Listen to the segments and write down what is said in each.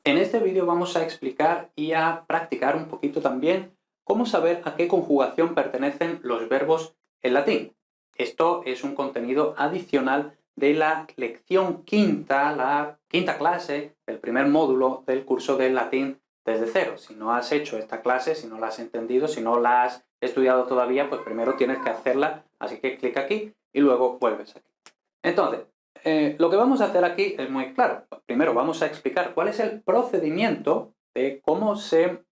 En este vídeo vamos a explicar y a practicar un poquito también cómo saber a qué conjugación pertenecen los verbos en latín. Esto es un contenido adicional de la lección quinta, la quinta clase del primer módulo del curso de latín desde cero. Si no has hecho esta clase, si no la has entendido, si no la has estudiado todavía, pues primero tienes que hacerla, así que clica aquí y luego vuelves aquí. Entonces, lo que vamos a hacer aquí es muy claro. Primero vamos a explicar cuál es el procedimiento de cómo se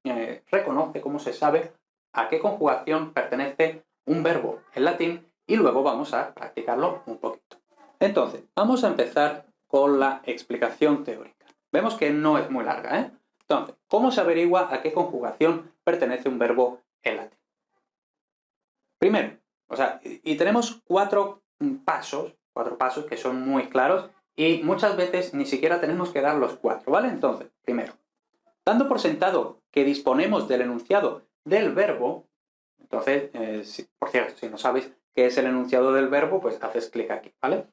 reconoce, cómo se sabe a qué conjugación pertenece un verbo en latín y luego vamos a practicarlo un poquito. Entonces, vamos a empezar con la explicación teórica. Vemos que no es muy larga, ¿eh? Entonces, ¿cómo se averigua a qué conjugación pertenece un verbo en latín? Primero, y tenemos cuatro pasos que son muy claros y muchas veces ni siquiera tenemos que dar los cuatro, ¿vale? Entonces, primero, dando por sentado que disponemos del enunciado del verbo, entonces, por cierto, si no sabes qué es el enunciado del verbo, pues haces clic aquí, ¿vale?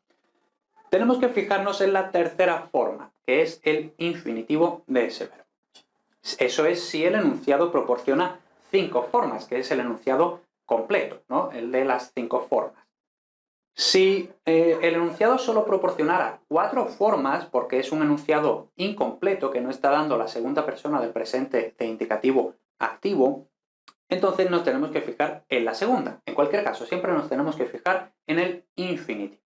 Tenemos que fijarnos en la tercera forma, que es el infinitivo de ese verbo. Eso es si el enunciado proporciona 5 formas, que es el enunciado completo, ¿no? El de las 5 formas. Si el enunciado solo proporcionara 4 formas, porque es un enunciado incompleto que no está dando la segunda persona del presente de indicativo activo, entonces nos tenemos que fijar en la segunda. En cualquier caso, siempre nos tenemos que fijar en el infinitivo.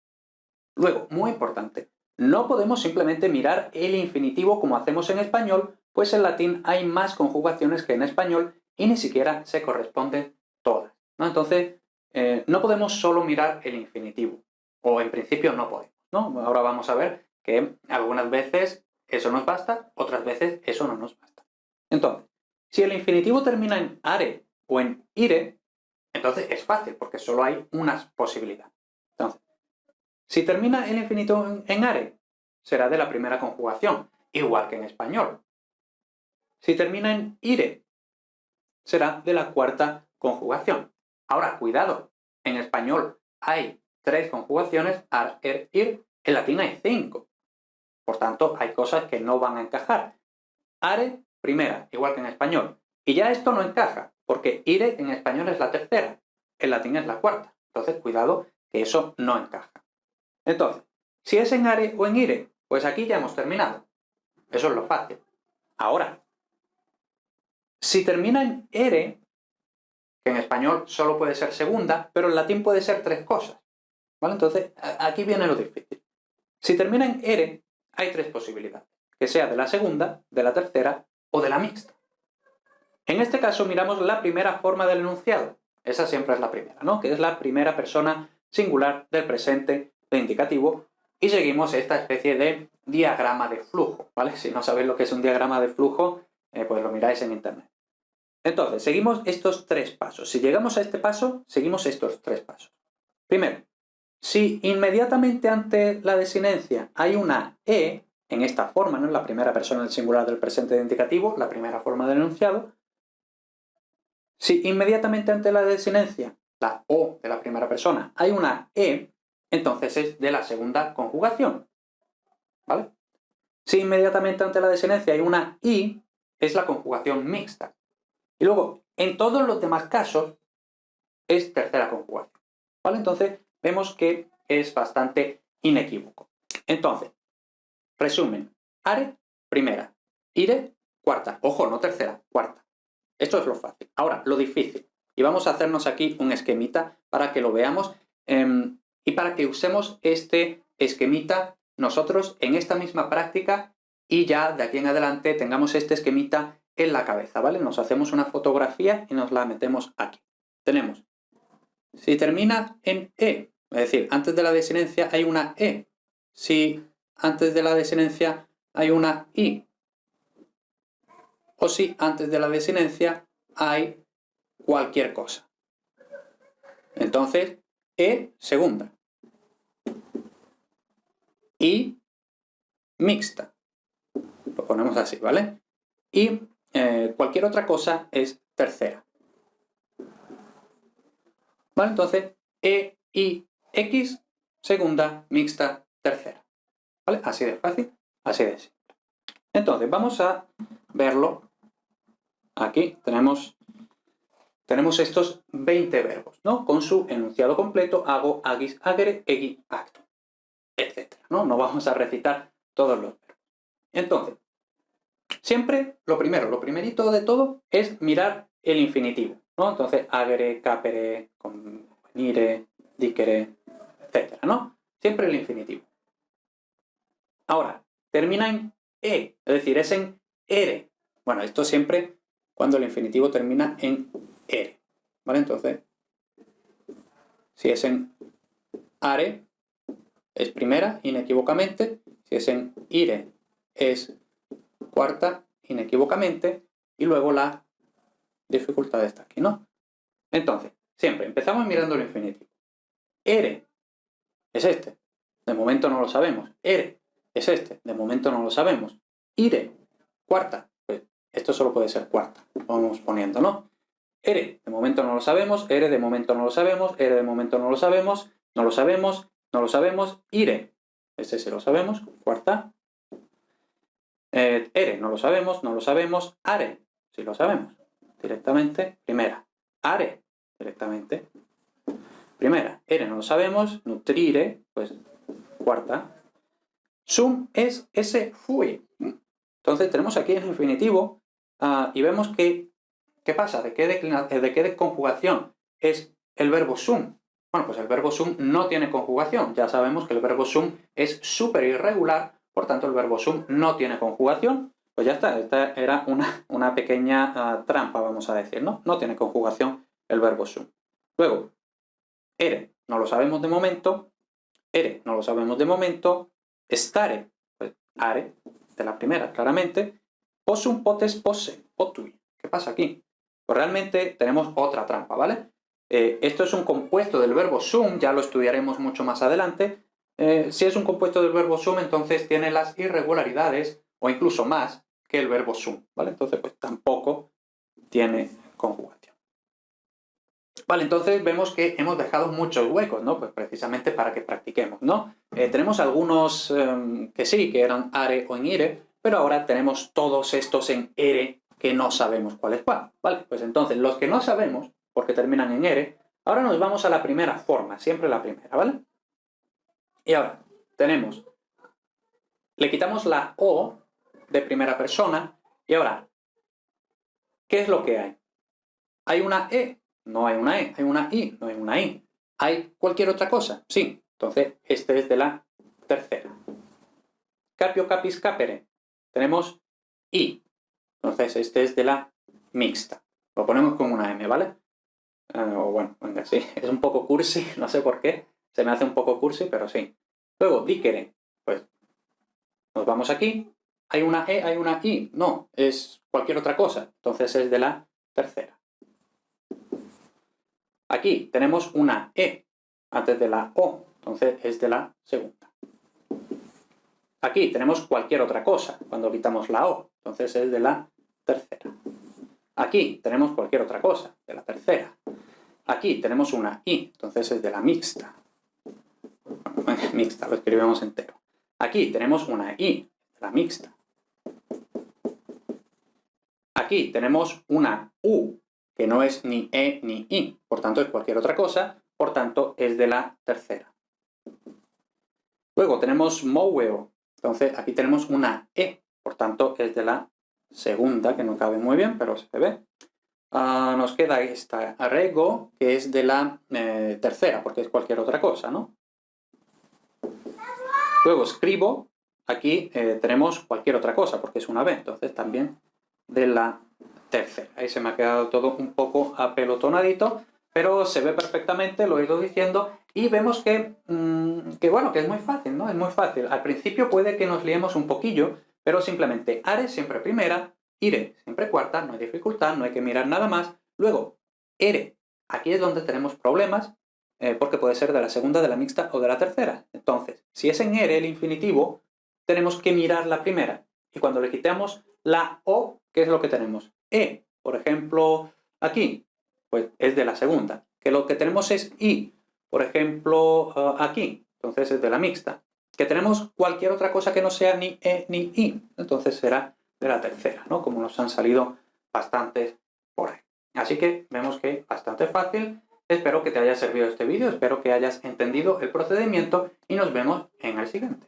Luego, muy importante, no podemos simplemente mirar el infinitivo como hacemos en español, pues en latín hay más conjugaciones que en español y ni siquiera se corresponden todas, ¿no? Entonces, no podemos solo mirar el infinitivo, o en principio no podemos, ¿no? Ahora vamos a ver que algunas veces eso nos basta, otras veces eso no nos basta. Entonces, si el infinitivo termina en are o en ire, entonces es fácil, porque solo hay una posibilidad. Entonces, si termina el infinitivo en are, será de la primera conjugación, igual que en español. Si termina en ire, será de la cuarta conjugación. Ahora, cuidado, en español hay 3 conjugaciones, ar, er, ir, en latín hay 5. Por tanto, hay cosas que no van a encajar. Are, primera, igual que en español. Y ya esto no encaja, porque ire en español es la tercera, en latín es la cuarta. Entonces, cuidado, que eso no encaja. Entonces, si es en are o en ire, pues aquí ya hemos terminado. Eso es lo fácil. Ahora, si termina en ere, que en español solo puede ser segunda, pero en latín puede ser 3 cosas, ¿vale? Entonces, aquí viene lo difícil. Si termina en ere, hay 3 posibilidades, que sea de la segunda, de la tercera o de la mixta. En este caso miramos la primera forma del enunciado. Esa siempre es la primera, ¿no? Que es la primera persona singular del presente de indicativo y seguimos esta especie de diagrama de flujo, ¿vale? Si no sabéis lo que es un diagrama de flujo, pues lo miráis en internet. Entonces, seguimos estos 3 pasos. Si llegamos a este paso, seguimos estos 3 pasos. Primero, si inmediatamente ante la desinencia hay una e, en esta forma, ¿no? En la primera persona del singular del presente de indicativo, la primera forma del enunciado, si inmediatamente ante la desinencia, la o de la primera persona, hay una e, entonces es de la segunda conjugación, ¿vale? Si inmediatamente ante la desinencia hay una i, es la conjugación mixta. Y luego, en todos los demás casos, es tercera conjugación, ¿vale? Entonces, vemos que es bastante inequívoco. Entonces, resumen, are, primera, ire, cuarta. Ojo, no tercera, cuarta. Esto es lo fácil. Ahora, lo difícil. Y vamos a hacernos aquí un esquemita para que lo veamos y para que usemos este esquemita nosotros en esta misma práctica y ya de aquí en adelante tengamos este esquemita en la cabeza, ¿vale? Nos hacemos una fotografía y nos la metemos aquí. Tenemos, si termina en e, es decir, antes de la desinencia hay una e. Si antes de la desinencia hay una i, o si antes de la desinencia hay cualquier cosa. Entonces, e segunda. Y mixta. Lo ponemos así, ¿vale? Y cualquier otra cosa es tercera. ¿Vale? Entonces, e, i, x, segunda, mixta, tercera. ¿Vale? Así de fácil, así de simple. Entonces, vamos a verlo. Aquí tenemos estos 20 verbos, ¿no? Con su enunciado completo, hago, agis, agere, egi, acto, etc., ¿no? No vamos a recitar todos los verbos. Entonces, siempre lo primerito de todo es mirar el infinitivo, ¿no? Entonces, agere, capere, convenire, dicere, etc., ¿no? Siempre el infinitivo. Ahora, termina en e, es decir, es en ere. Bueno, esto siempre cuando el infinitivo termina en ere, ¿vale? Entonces, si es en are, es primera, inequívocamente. Si es en ire, es cuarta, inequívocamente. Y luego la dificultad está aquí, ¿no? Entonces, siempre empezamos mirando el infinitivo. Ere es este. De momento no lo sabemos. Ere es este. De momento no lo sabemos. Ire, cuarta. Pues esto solo puede ser cuarta. Lo vamos poniendo, ¿no? Ere, de momento no lo sabemos. Ere, de momento no lo sabemos. Ere, de momento no lo sabemos. No lo sabemos. No lo sabemos. Ire, este sí lo sabemos. Cuarta. Ere, no lo sabemos. No lo sabemos. Are, sí lo sabemos. Directamente, primera. Are, directamente. Primera. Ere, no lo sabemos. Nutrire, pues cuarta. Sum es ese fui. Entonces tenemos aquí el infinitivo y vemos que, ¿qué pasa? ¿De qué conjugación es el verbo sum? Bueno, pues el verbo sum no tiene conjugación. Ya sabemos que el verbo sum es súper irregular, por tanto el verbo sum no tiene conjugación. Pues ya está, esta era una pequeña trampa, vamos a decir, ¿no? No tiene conjugación el verbo sum. Luego, ere, no lo sabemos de momento. Ere, no lo sabemos de momento. Stare, pues are, de la primera, claramente. Possum, potes, posse, potui. ¿Qué pasa aquí? Pues realmente tenemos otra trampa, ¿vale? Esto es un compuesto del verbo sum, ya lo estudiaremos mucho más adelante. Si es un compuesto del verbo sum, entonces tiene las irregularidades, o incluso más, que el verbo sum, ¿vale? Entonces, pues tampoco tiene conjugación. Vale, entonces vemos que hemos dejado muchos huecos, ¿no? Pues precisamente para que practiquemos, ¿no? Tenemos algunos que sí, que eran are o en ire, pero ahora tenemos todos estos en ere que no sabemos cuál es cuál, ¿vale? Pues entonces, los que no sabemos, porque terminan en ere, ahora nos vamos a la primera forma, siempre la primera, ¿vale? Y ahora, le quitamos la o de primera persona, y ahora, ¿qué es lo que hay? ¿Hay una e? No hay una E. ¿Hay una I? No hay una I. ¿Hay cualquier otra cosa? Sí. Entonces, este es de la tercera. Capio, capis, capere. Tenemos I. Entonces, este es de la mixta. Lo ponemos con una M, ¿vale? O bueno, venga, sí. Es un poco cursi, no sé por qué. Se me hace un poco cursi, pero sí. Luego, dicere. Pues nos vamos aquí. ¿Hay una E? ¿Hay una I? No, es cualquier otra cosa. Entonces, es de la tercera. Aquí tenemos una E antes de la O, entonces es de la segunda. Aquí tenemos cualquier otra cosa cuando quitamos la O, entonces es de la tercera. Aquí tenemos cualquier otra cosa, de la tercera. Aquí tenemos una I, entonces es de la mixta. Mixta, lo escribimos entero. Aquí tenemos una I, de la mixta. Aquí tenemos una U, que no es ni E ni I, por tanto es cualquier otra cosa, por tanto es de la tercera. Luego tenemos moweo, entonces aquí tenemos una E, por tanto es de la segunda, que no cabe muy bien, pero se ve. Nos queda esta rego, que es de la tercera, porque es cualquier otra cosa, ¿no? Luego escribo, aquí tenemos cualquier otra cosa, porque es una B, entonces también de la tercera. Ahí se me ha quedado todo un poco apelotonadito, pero se ve perfectamente, lo he ido diciendo, y vemos bueno, que es muy fácil, ¿no? Es muy fácil. Al principio puede que nos liemos un poquillo, pero simplemente are siempre primera, ire siempre cuarta, no hay dificultad, no hay que mirar nada más. Luego, ere, aquí es donde tenemos problemas, porque puede ser de la segunda, de la mixta o de la tercera. Entonces, si es en ere el infinitivo, tenemos que mirar la primera. Y cuando le quitamos la o, ¿qué es lo que tenemos? E, por ejemplo, aquí, pues es de la segunda. Que lo que tenemos es I, por ejemplo, aquí, entonces es de la mixta. Que tenemos cualquier otra cosa que no sea ni E ni I, entonces será de la tercera, ¿no? Como nos han salido bastantes por ahí. Así que vemos que bastante fácil. Espero que te haya servido este vídeo, espero que hayas entendido el procedimiento y nos vemos en el siguiente.